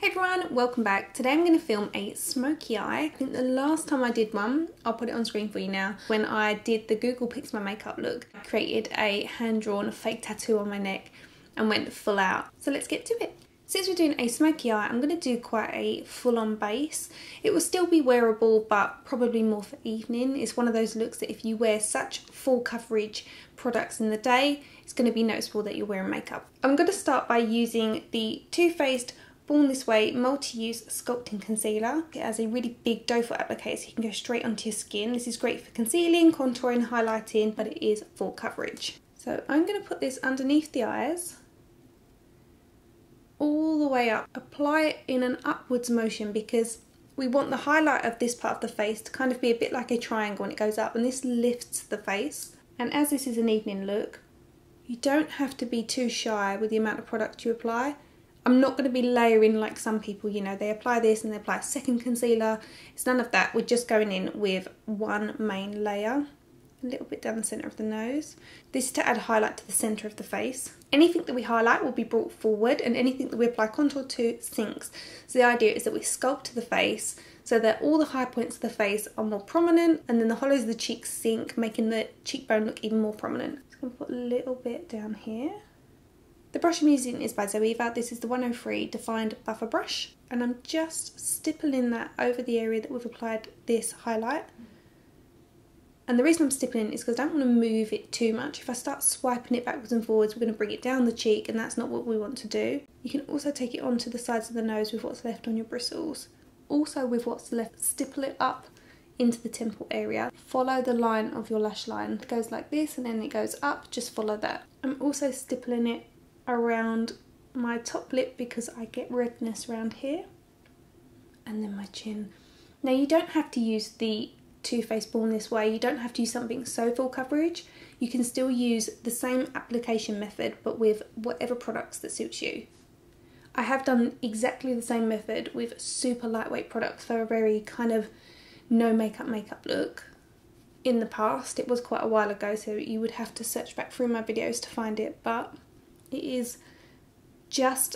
Hey everyone, welcome back. Today I'm going to film a smoky eye. I think the last time I did one, I'll put it on screen for you now, when I did the Google Picks My Makeup look. I created a hand-drawn fake tattoo on my neck and went full out. So let's get to it. Since we're doing a smoky eye, I'm going to do quite a full-on base. It will still be wearable, but probably more for evening. It's one of those looks that if you wear such full coverage products in the day, it's going to be noticeable that you're wearing makeup. I'm going to start by using the Too Faced Born This Way Multi-Use Sculpting Concealer. It has a really big doe foot applicator so you can go straight onto your skin. This is great for concealing, contouring, highlighting, but it is full coverage. So I'm going to put this underneath the eyes, all the way up. Apply it in an upwards motion because we want the highlight of this part of the face to kind of be a bit like a triangle when it goes up, and this lifts the face. And as this is an evening look, you don't have to be too shy with the amount of product you apply. I'm not going to be layering like some people, you know, they apply this and they apply a second concealer. It's none of that. We're just going in with one main layer, a little bit down the centre of the nose. This is to add highlight to the centre of the face. Anything that we highlight will be brought forward, and anything that we apply contour to sinks. So the idea is that we sculpt the face so that all the high points of the face are more prominent, and then the hollows of the cheeks sink, making the cheekbone look even more prominent. So I'm going to put a little bit down here. The brush I'm using is by ZOEVA. This is the 103 Defined Buffer Brush, and I'm just stippling that over the area that we've applied this highlight. And the reason I'm stippling is because I don't want to move it too much. If I start swiping it backwards and forwards, we're going to bring it down the cheek, and that's not what we want to do. You can also take it onto the sides of the nose with what's left on your bristles. Also with what's left, stipple it up into the temple area. Follow the line of your lash line. It goes like this and then it goes up, just follow that. I'm also stippling it around my top lip because I get redness around here, and then my chin. Now you don't have to use the Too Faced Born This Way, you don't have to use something so full coverage. You can still use the same application method but with whatever products that suits you. I have done exactly the same method with super lightweight products for a very kind of no makeup look in the past. It was quite a while ago, so you would have to search back through my videos to find it, but it is just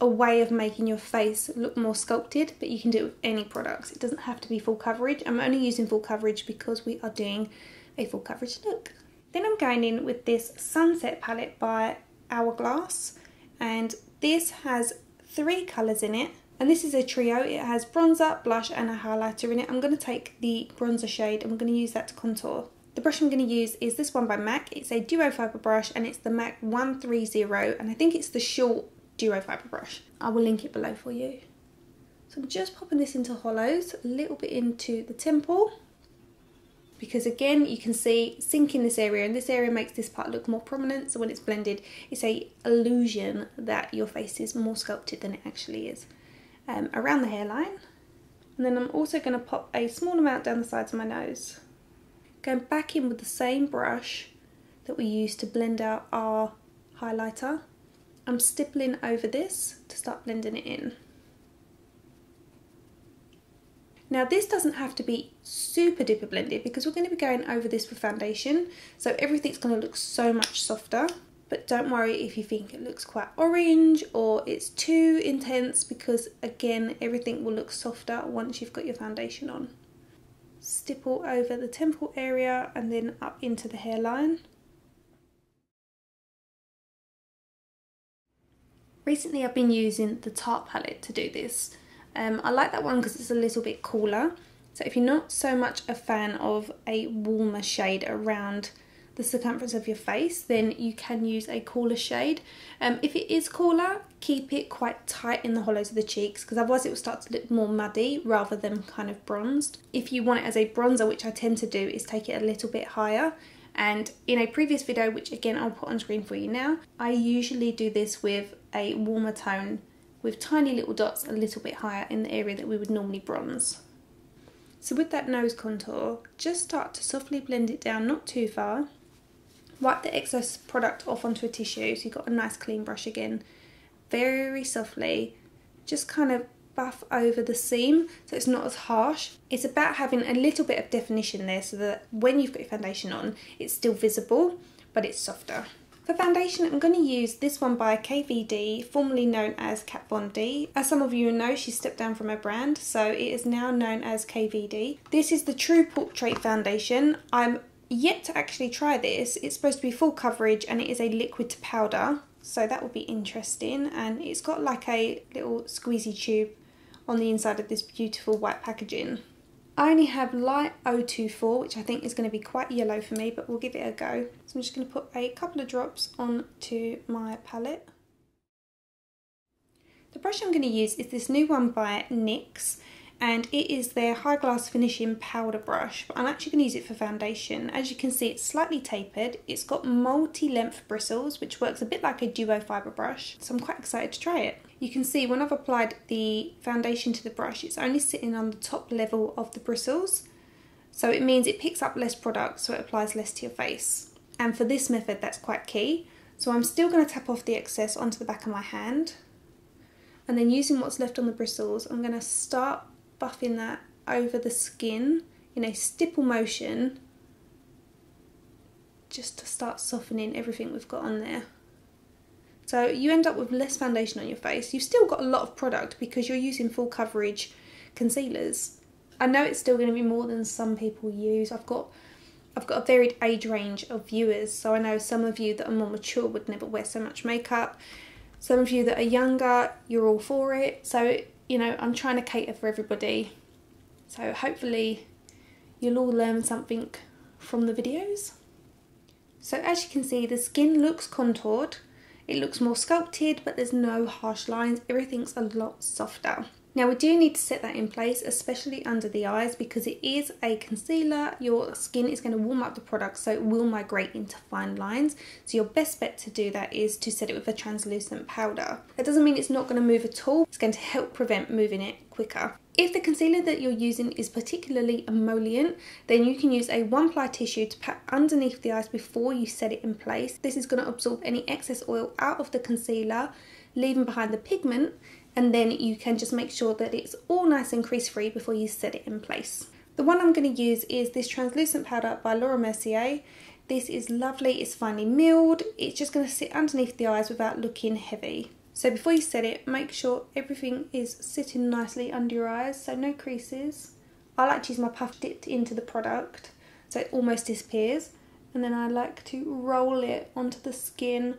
a way of making your face look more sculpted, but you can do it with any products. It doesn't have to be full coverage. I'm only using full coverage because we are doing a full coverage look. Then I'm going in with this Sunset palette by Hourglass, and this has 3 colours in it, and this is a trio. It has bronzer, blush and a highlighter in it. I'm going to take the bronzer shade and I'm going to use that to contour. The brush I'm going to use is this one by MAC. It's a duo fibre brush and it's the MAC 130, and I think it's the short duo fibre brush. I will link it below for you. So I'm just popping this into hollows, a little bit into the temple, because again you can see sink in this area, and this area makes this part look more prominent, so when it's blended it's a illusion that your face is more sculpted than it actually is. Around the hairline, and then I'm also going to pop a small amount down the sides of my nose. Going back in with the same brush that we used to blend out our highlighter, I'm stippling over this to start blending it in. Now this doesn't have to be super duper blended because we're going to be going over this with foundation, so everything's going to look so much softer. But don't worry if you think it looks quite orange or it's too intense, because again everything will look softer once you've got your foundation on. Stipple over the temple area and then up into the hairline. Recently I've been using the Tarte palette to do this. I like that one because it's a little bit cooler. So if you're not so much a fan of a warmer shade around the circumference of your face, then you can use a cooler shade. If it is cooler, keep it quite tight in the hollows of the cheeks, because otherwise it will start to look more muddy rather than kind of bronzed. If you want it as a bronzer, which I tend to do, is take it a little bit higher. And in a previous video, which again I'll put on screen for you now, I usually do this with a warmer tone with tiny little dots a little bit higher in the area that we would normally bronze. So with that nose contour, just start to softly blend it down, not too far. Wipe the excess product off onto a tissue so you've got a nice clean brush again. Very softly, just kind of buff over the seam so it's not as harsh. It's about having a little bit of definition there so that when you've got your foundation on, it's still visible, but it's softer. For foundation, I'm going to use this one by KVD, formerly known as Kat Von D. As some of you know, she stepped down from her brand, so it is now known as KVD. This is the True Portrait Foundation. I'm yet to actually try this. It's supposed to be full coverage and it is a liquid to powder, so that will be interesting. And it's got like a little squeezy tube on the inside of this beautiful white packaging. I only have light 024, which I think is going to be quite yellow for me, but we'll give it a go. So I'm just going to put a couple of drops onto my palette. The brush I'm going to use is this new one by NYX, and it is their Hourglass Finishing Powder Brush, but I'm actually going to use it for foundation. As you can see, it's slightly tapered. It's got multi-length bristles, which works a bit like a duo fibre brush, so I'm quite excited to try it. You can see when I've applied the foundation to the brush, it's only sitting on the top level of the bristles. So it means it picks up less product, so it applies less to your face. And for this method, that's quite key. So I'm still going to tap off the excess onto the back of my hand. And then using what's left on the bristles, I'm going to start buffing that over the skin in a stipple motion, just to start softening everything we've got on there. So you end up with less foundation on your face. You've still got a lot of product because you're using full coverage concealers. I know it's still going to be more than some people use. I've got a varied age range of viewers, so I know some of you that are more mature would never wear so much makeup. Some of you that are younger, you're all for it. So, you know, I'm trying to cater for everybody. So hopefully you'll all learn something from the videos. So as you can see, the skin looks contoured. It looks more sculpted, but there's no harsh lines. Everything's a lot softer. Now we do need to set that in place, especially under the eyes, because it is a concealer. Your skin is going to warm up the product, so it will migrate into fine lines. So your best bet to do that is to set it with a translucent powder. That doesn't mean it's not going to move at all. It's going to help prevent moving it quicker. If the concealer that you're using is particularly emollient, then you can use a one-ply tissue to pat underneath the eyes before you set it in place. This is going to absorb any excess oil out of the concealer, leaving behind the pigment, and then you can just make sure that it's all nice and crease-free before you set it in place. The one I'm going to use is this translucent powder by Mercier. This is lovely, it's finely milled, it's just going to sit underneath the eyes without looking heavy. So before you set it, make sure everything is sitting nicely under your eyes, so no creases. I like to use my puff dipped into the product so it almost disappears, and then I like to roll it onto the skin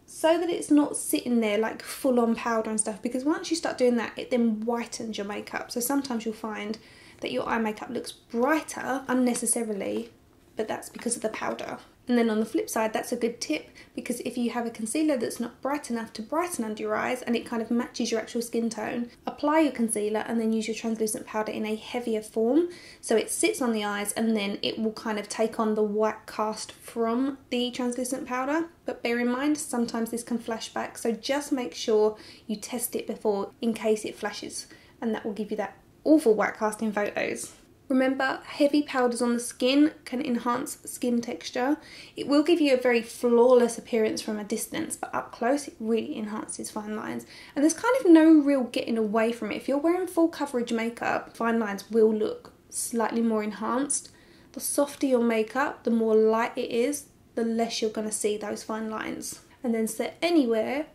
so that it's not sitting there like full on powder and stuff, because once you start doing that, it then whitens your makeup. So sometimes you'll find that your eye makeup looks brighter unnecessarily, but that's because of the powder. And then on the flip side, that's a good tip, because if you have a concealer that's not bright enough to brighten under your eyes and it kind of matches your actual skin tone, apply your concealer and then use your translucent powder in a heavier form so it sits on the eyes, and then it will kind of take on the white cast from the translucent powder. But bear in mind, sometimes this can flash back, so just make sure you test it before in case it flashes, and that will give you that awful white cast in photos. Remember, heavy powders on the skin can enhance skin texture. It will give you a very flawless appearance from a distance, but up close it really enhances fine lines. And there's kind of no real getting away from it. If you're wearing full coverage makeup, fine lines will look slightly more enhanced. The softer your makeup, the more light it is, the less you're going to see those fine lines. And then set anywhere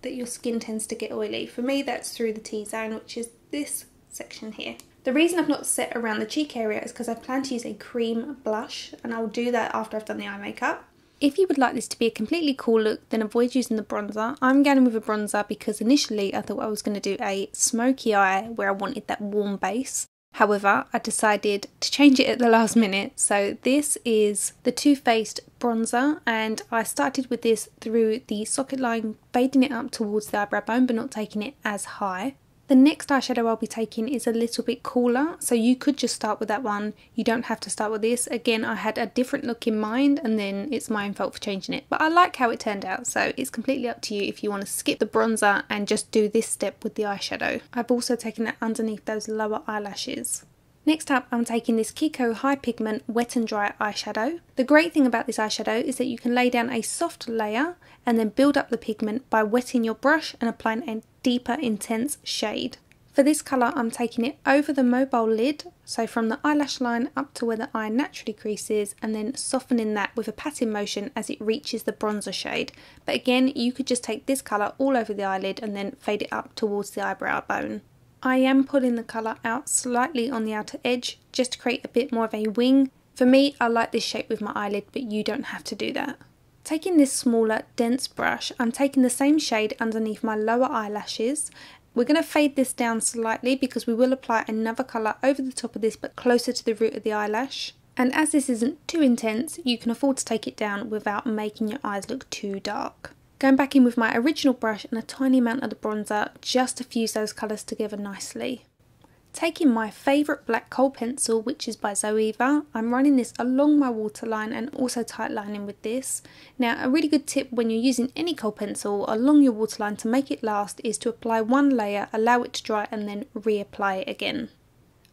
that your skin tends to get oily. For me, that's through the T-zone, which is this section here. The reason I've not set around the cheek area is because I plan to use a cream blush, and I'll do that after I've done the eye makeup. If you would like this to be a completely cool look, then avoid using the bronzer. I'm going with a bronzer because initially I thought I was going to do a smoky eye where I wanted that warm base. However, I decided to change it at the last minute. So this is the Too Faced bronzer, and I started with this through the socket line, fading it up towards the eyebrow bone but not taking it as high. The next eyeshadow I'll be taking is a little bit cooler, so you could just start with that one. You don't have to start with this. Again, I had a different look in mind, and then it's my own fault for changing it. But I like how it turned out, so it's completely up to you if you want to skip the bronzer and just do this step with the eyeshadow. I've also taken that underneath those lower eyelashes. Next up, I'm taking this KIKO High Pigment Wet and Dry eyeshadow. The great thing about this eyeshadow is that you can lay down a soft layer and then build up the pigment by wetting your brush and applying a deeper intense shade. For this colour, I'm taking it over the mobile lid, So from the eyelash line up to where the eye naturally creases, and then softening that with a patting motion as it reaches the bronzer shade. But again, you could just take this colour all over the eyelid and then fade it up towards the eyebrow bone. I am pulling the colour out slightly on the outer edge just to create a bit more of a wing. For me, I like this shape with my eyelid, but you don't have to do that. Taking this smaller, dense brush, I'm taking the same shade underneath my lower eyelashes. We're going to fade this down slightly because we will apply another colour over the top of this, but closer to the root of the eyelash. And as this isn't too intense, you can afford to take it down without making your eyes look too dark. Going back in with my original brush and a tiny amount of the bronzer just to fuse those colours together nicely. Taking my favourite black kohl pencil, which is by ZOEVA, I'm running this along my waterline and also tightlining with this. Now, a really good tip when you're using any kohl pencil along your waterline to make it last is to apply one layer, allow it to dry and then reapply it again.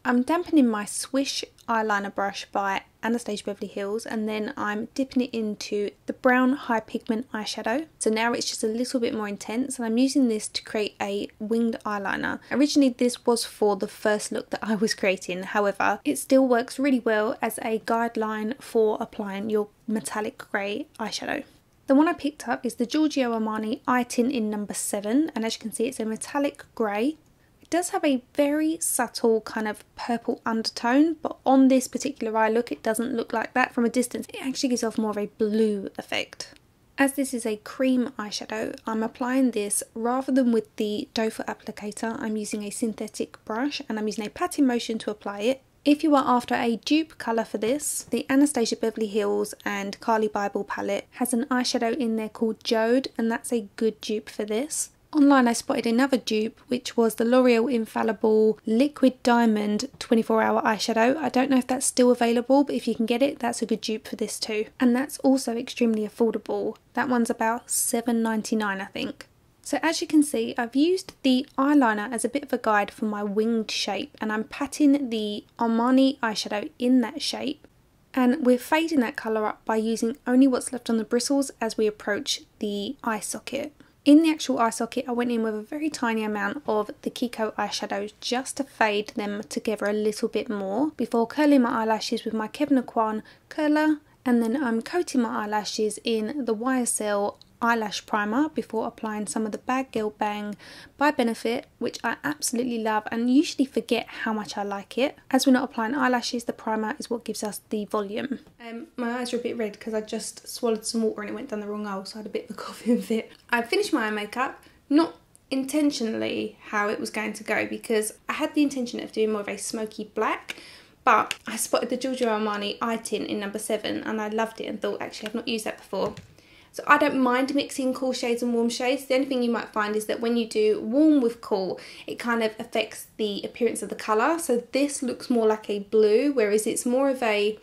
I'm dampening my Swish eyeliner brush by Anastasia Beverly Hills, and then I'm dipping it into the brown high pigment eyeshadow. So now it's just a little bit more intense, and I'm using this to create a winged eyeliner. Originally this was for the first look that I was creating, however it still works really well as a guideline for applying your metallic grey eyeshadow. The one I picked up is the Giorgio Armani Eye Tint in number 7, and as you can see it's a metallic grey. It does have a very subtle kind of purple undertone, but on this particular eye look it doesn't look like that. From a distance it actually gives off more of a blue effect. As this is a cream eyeshadow, I'm applying this rather than with the doe foot applicator. I'm using a synthetic brush and I'm using a patting motion to apply it. If you are after a dupe colour for this, the Anastasia Beverly Hills and Carly Bible palette has an eyeshadow in there called Jode, and that's a good dupe for this. Online I spotted another dupe, which was the L'Oreal Infallible Liquid Diamond 24-hour eyeshadow. I don't know if that's still available, but if you can get it, that's a good dupe for this too. And that's also extremely affordable. That one's about $7.99 I think. So as you can see, I've used the eyeliner as a bit of a guide for my winged shape, and I'm patting the Armani eyeshadow in that shape. And we're fading that colour up by using only what's left on the bristles as we approach the eye socket. In the actual eye socket, I went in with a very tiny amount of the KIKO eyeshadows just to fade them together a little bit more before curling my eyelashes with my Kevyn Aucoin curler, and then I'm coating my eyelashes in the YSL eyelash primer before applying some of the Bad Girl Bang by Benefit, which I absolutely love and usually forget how much I like it. As we're not applying eyelashes, the primer is what gives us the volume. My eyes are a bit red because I just swallowed some water and it went down the wrong hole, so I had a bit of a coughing fit. I finished my eye makeup, not intentionally how it was going to go because I had the intention of doing more of a smoky black, but I spotted the Giorgio Armani Eye Tint in number 7 and I loved it and thought actually I've not used that before. So I don't mind mixing cool shades and warm shades. The only thing you might find is that when you do warm with cool, it kind of affects the appearance of the colour. So this looks more like a blue, whereas it's more of a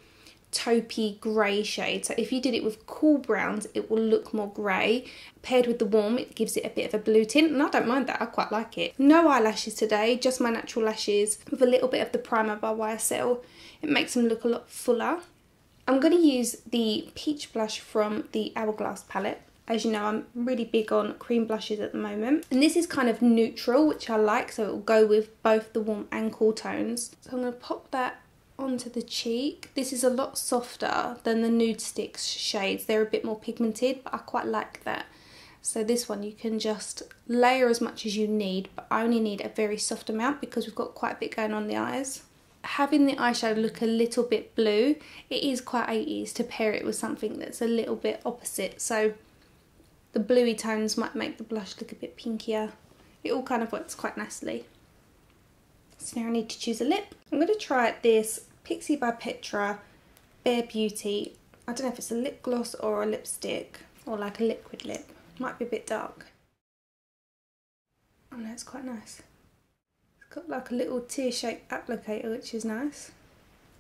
taupey grey shade. So if you did it with cool browns, it will look more grey. Paired with the warm, it gives it a bit of a blue tint, and I don't mind that, I quite like it. No eyelashes today, just my natural lashes with a little bit of the primer by YSL. It makes them look a lot fuller. I'm going to use the peach blush from the Hourglass palette. As you know, I'm really big on cream blushes at the moment. And this is kind of neutral, which I like, so it will go with both the warm and cool tones. So I'm going to pop that onto the cheek. This is a lot softer than the Nude Sticks shades. They're a bit more pigmented, but I quite like that. So this one you can just layer as much as you need, but I only need a very soft amount because we've got quite a bit going on the eyes. Having the eyeshadow look a little bit blue, it is quite 80s to pair it with something that's a little bit opposite. So the bluey tones might make the blush look a bit pinkier. It all kind of works quite nicely. So now I need to choose a lip. I'm going to try this Pixie by Petra Bare Beauty. I don't know if it's a lip gloss or a lipstick or like a liquid lip. Might be a bit dark. Oh no, it's quite nice. Got like a little tear-shaped applicator, which is nice.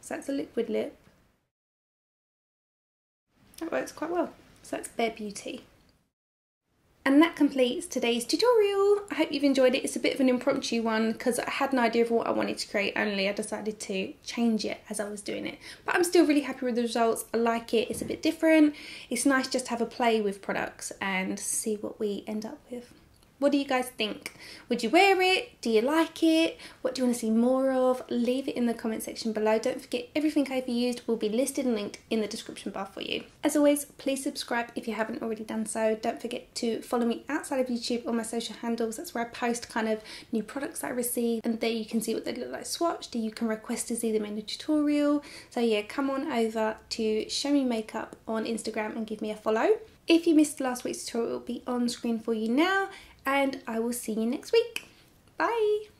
So that's a liquid lip. That works quite well. So that's Bare Beauty. And that completes today's tutorial. I hope you've enjoyed it. It's a bit of an impromptu one because I had an idea of what I wanted to create, only I decided to change it as I was doing it. But I'm still really happy with the results. I like it. It's a bit different. It's nice just to have a play with products and see what we end up with. What do you guys think? Would you wear it? Do you like it? What do you want to see more of? Leave it in the comment section below. Don't forget, everything I've used will be listed and linked in the description bar for you. As always, please subscribe if you haven't already done so. Don't forget to follow me outside of YouTube on my social handles. That's where I post kind of new products that I receive, and there you can see what they look like swatched. You can request to see them in a tutorial. So yeah, come on over to Show Me Makeup on Instagram and give me a follow. If you missed last week's tutorial, it will be on screen for you now. And I will see you next week. Bye!